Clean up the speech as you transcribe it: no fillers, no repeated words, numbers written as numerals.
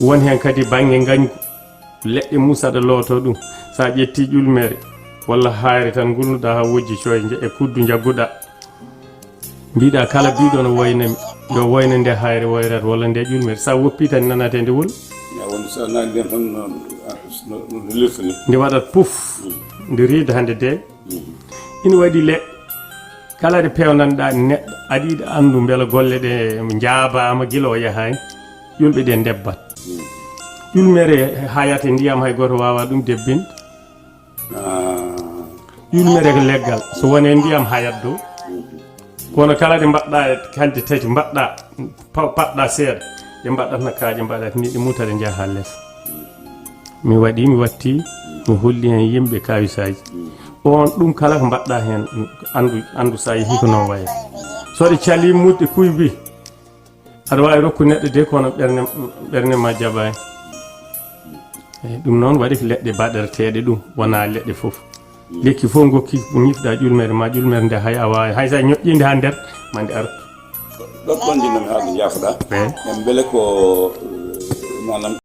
won hen kadi bange ngañgu leɗɗe muusa ɗo looto ɗum sa ƴetti ƴulmere walla hayre tan gulnuɗa ha wojji coye e kuddu jagguɗa mbiɗa kala biɗo no woynami yo woyna nde hayre woyrata walla nde ƴulmere sa woppi tan nanate nde woni nde waɗat puf nde riida hande de ina waɗi leɗɗe kala de pewnanɗa neɗɗo aɗiɗo andu beela golle ɗe jaabama guila o yahani ƴulɓe ɗe debbat ƴulmere hayata ndiyam hay goto wawa ɗum debbinde ƴulmere ko leggal so wone ndiyam hayat dow kono kala de mbaɗɗa hande tati mbaɗɗa paɗɗa seeɗa ɗe mbaɗatno kaaƴe mbaɗat ni ɗe mutade jaaha less mi watti mi holli hen yimɓe kawisaji on ɗum kala ko mbaɗɗa hen andu sa yeehi ko noon wayata soɗe cali mutɗe kuybi aɗa wawi rokku neɗɗo de kono ɓerde ma jaɓani eyyi ɗum noon waɗi ko leɗɗe baɗereteɗe ɗum wona leɗɗe foof lekki fof gokki ñifɗa ƴulmere ma ƴulmere nde hay a wawi hay sa ñoƴƴinde ha nder ma nde artu ɗon jinnomi haalde jaafoɗa en beele ko manam